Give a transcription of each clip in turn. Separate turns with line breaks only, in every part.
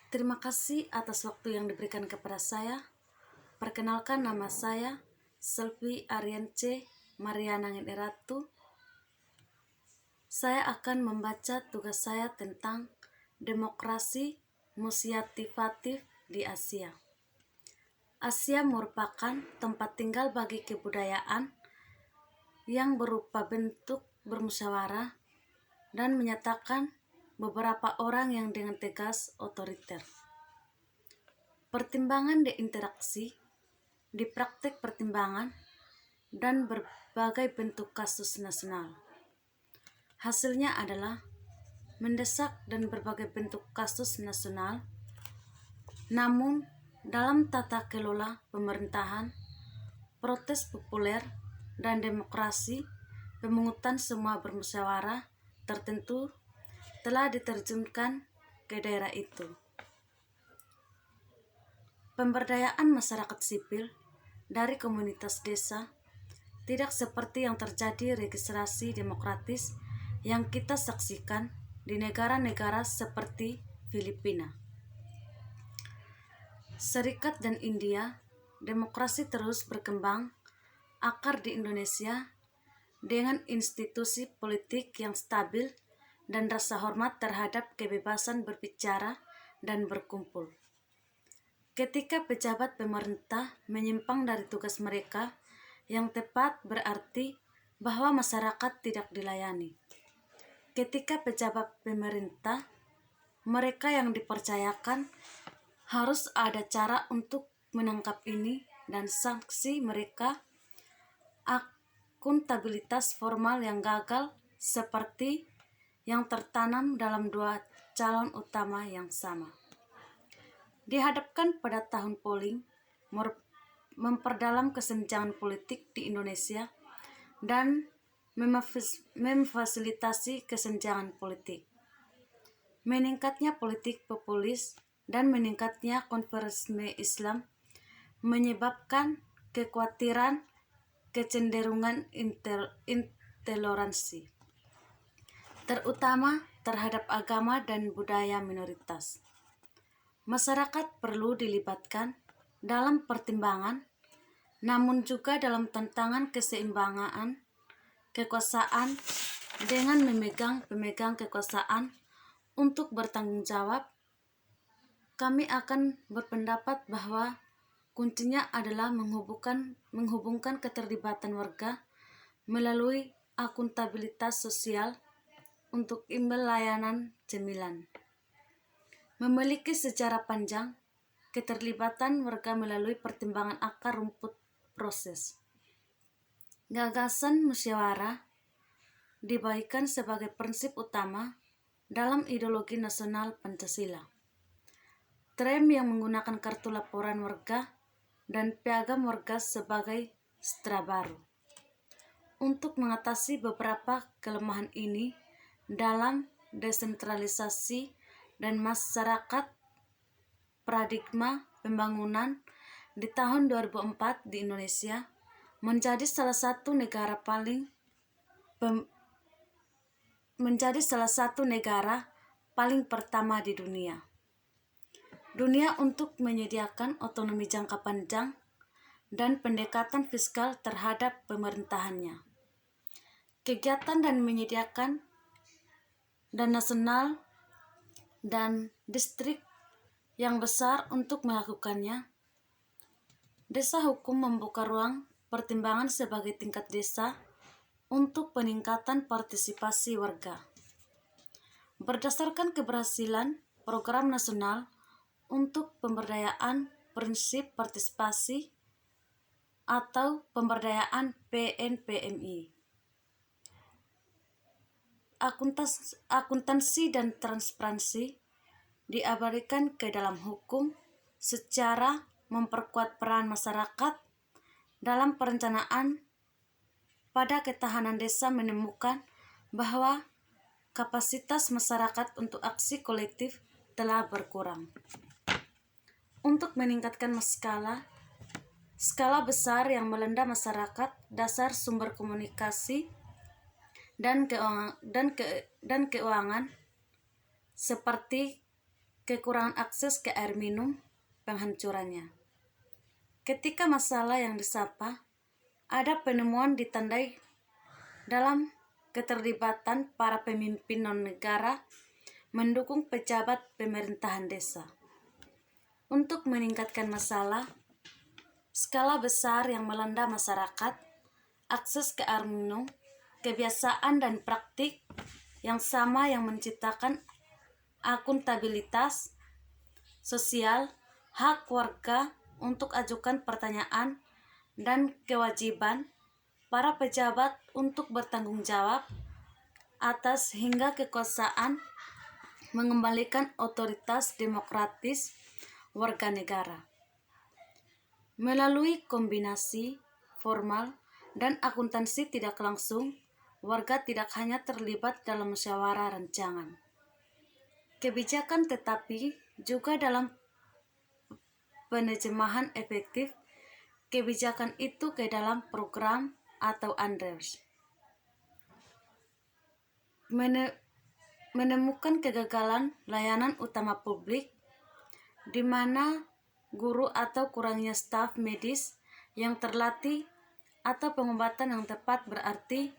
Terima kasih atas waktu yang diberikan kepada saya. Perkenalkan, nama saya Selvi Ariance Mariana Ngeratu. Saya akan membaca tugas saya tentang demokrasi multifatif di Asia. Asia merupakan tempat tinggal bagi kebudayaan yang berupa bentuk bermusyawarah dan menyatakan beberapa orang yang dengan tegas otoriter. Pertimbangan di interaksi, di praktek pertimbangan, dan berbagai bentuk kasus nasional. Hasilnya adalah mendesak dan berbagai bentuk kasus nasional, namun dalam tata kelola pemerintahan, protes populer, dan demokrasi, pemungutan semua bermusyawarah tertentu telah diterjunkan ke daerah itu. Pemberdayaan masyarakat sipil dari komunitas desa tidak seperti yang terjadi registrasi demokratis yang kita saksikan di negara-negara seperti Filipina, Serikat dan India. Demokrasi terus berkembang akar di Indonesia dengan institusi politik yang stabil dan rasa hormat terhadap kebebasan berbicara dan berkumpul. Ketika pejabat pemerintah menyimpang dari tugas mereka yang tepat, berarti bahwa masyarakat tidak dilayani. Ketika pejabat pemerintah, mereka yang dipercayakan, harus ada cara untuk menangkap ini dan sanksi mereka. Akuntabilitas formal yang gagal seperti yang tertanam dalam dua calon utama yang sama. Dihadapkan pada tahun polling, memperdalam kesenjangan politik di Indonesia dan memfasilitasi kesenjangan politik. Meningkatnya politik populis dan meningkatnya konformisme Islam menyebabkan kekhawatiran kecenderungan intoleransi, terutama terhadap agama dan budaya minoritas. Masyarakat perlu dilibatkan dalam pertimbangan, namun juga dalam tantangan keseimbangan kekuasaan dengan memegang pemegang kekuasaan untuk bertanggung jawab. Kami akan berpendapat bahwa kuncinya adalah menghubungkan keterlibatan warga melalui akuntabilitas sosial untuk imbal layanan cemilan. Memiliki sejarah panjang, keterlibatan warga melalui pertimbangan akar rumput proses. Gagasan musyawarah dibagikan sebagai prinsip utama dalam ideologi nasional Pancasila. Tren yang menggunakan kartu laporan warga dan piagam warga sebagai setra baru. Untuk mengatasi beberapa kelemahan ini dalam desentralisasi dan masyarakat, paradigma pembangunan di tahun 2004 di Indonesia menjadi salah satu negara paling pertama di dunia untuk menyediakan otonomi jangka panjang dan pendekatan fiskal terhadap pemerintahannya. Kegiatan dan menyediakan dan nasional dan distrik yang besar untuk melakukannya. Desa hukum membuka ruang pertimbangan sebagai tingkat desa untuk peningkatan partisipasi warga. Berdasarkan keberhasilan program nasional untuk pemberdayaan prinsip partisipasi atau pemberdayaan PNPMI, akuntansi dan transparansi diabadikan ke dalam hukum secara memperkuat peran masyarakat dalam perencanaan. Pada ketahanan desa menemukan bahwa kapasitas masyarakat untuk aksi kolektif telah berkurang. Untuk meningkatkan skala besar yang melanda masyarakat, dasar sumber komunikasi dan keuangan seperti kekurangan akses ke air minum, penghancurannya. Ketika masalah yang disapa, ada penemuan ditandai dalam keterlibatan para pemimpin non-negara mendukung pejabat pemerintahan desa. Untuk meningkatkan masalah skala besar yang melanda masyarakat, akses ke air minum, kebiasaan dan praktik yang sama yang menciptakan akuntabilitas sosial, hak warga untuk ajukan pertanyaan, dan kewajiban para pejabat untuk bertanggung jawab atas hingga kekuasaan mengembalikan otoritas demokratis warga negara. Melalui kombinasi formal dan akuntansi tidak langsung, warga tidak hanya terlibat dalam musyawarah rancangan kebijakan tetapi juga dalam penerjemahan efektif kebijakan itu ke dalam program atau ANDERS. Menemukan kegagalan layanan utama publik di mana guru atau kurangnya staf medis yang terlatih atau pengobatan yang tepat berarti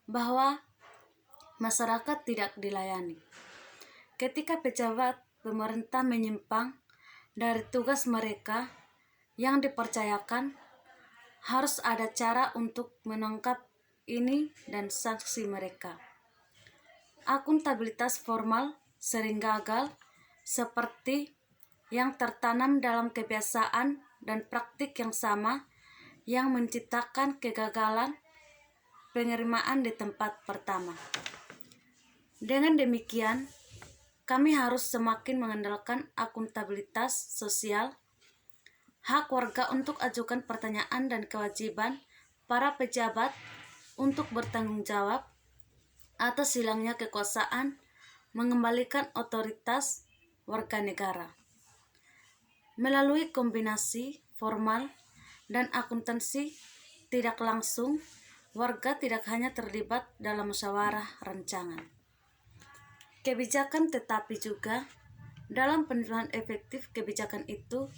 bahwa masyarakat tidak dilayani. Ketika pejabat pemerintah menyimpang dari tugas mereka yang dipercayakan, harus ada cara untuk menangkap ini dan sanksi mereka. Akuntabilitas formal sering gagal seperti yang tertanam dalam kebiasaan dan praktik yang sama yang menciptakan kegagalan penerimaan di tempat pertama. Dengan demikian, kami harus semakin mengandalkan akuntabilitas sosial, hak warga untuk ajukan pertanyaan dan kewajiban para pejabat untuk bertanggung jawab atas hilangnya kekuasaan mengembalikan otoritas warga negara. Melalui kombinasi formal dan akuntansi tidak langsung, warga tidak hanya terlibat dalam musyawarah rancangan kebijakan tetapi juga dalam penerjemahan efektif kebijakan itu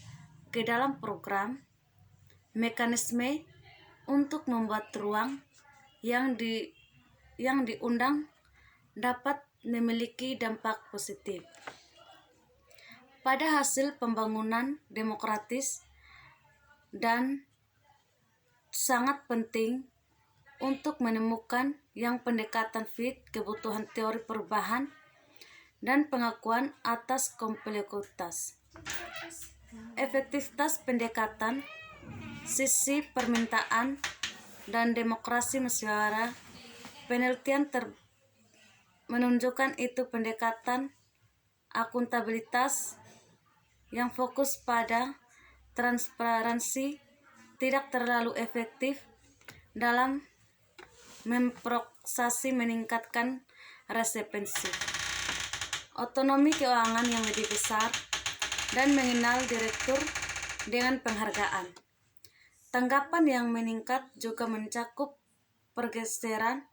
ke dalam program, mekanisme untuk membuat ruang yang diundang dapat memiliki dampak positif pada hasil pembangunan demokratis dan sangat penting untuk menemukan yang pendekatan fit kebutuhan teori perubahan dan pengakuan atas kompleksitas. Efektivitas pendekatan, sisi permintaan, dan demokrasi musyawarah, penelitian menunjukkan itu pendekatan akuntabilitas yang fokus pada transparansi tidak terlalu efektif dalam memprosesi meningkatkan resistensi. Otonomi keuangan yang lebih besar, dan mengenal direktur dengan penghargaan. Tanggapan yang meningkat juga mencakup pergeseran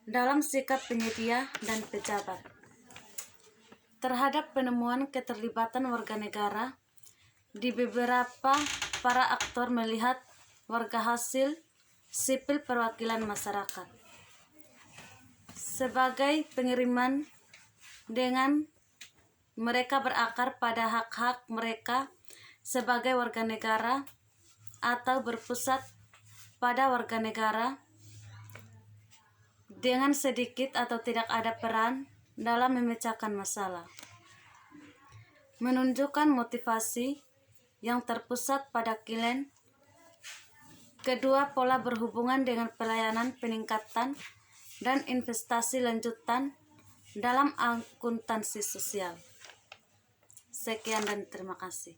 dalam sikap penyedia dan pejabat terhadap penemuan keterlibatan warga negara. Di beberapa para aktor melihat warga hasil sipil perwakilan masyarakat sebagai pengiriman dengan mereka berakar pada hak-hak mereka sebagai warga negara atau berpusat pada warga negara dengan sedikit atau tidak ada peran dalam memecahkan masalah. Menunjukkan motivasi yang terpusat pada klien. Kedua pola berhubungan dengan pelayanan peningkatan dan investasi lanjutan dalam akuntansi sosial. Sekian dan terima kasih.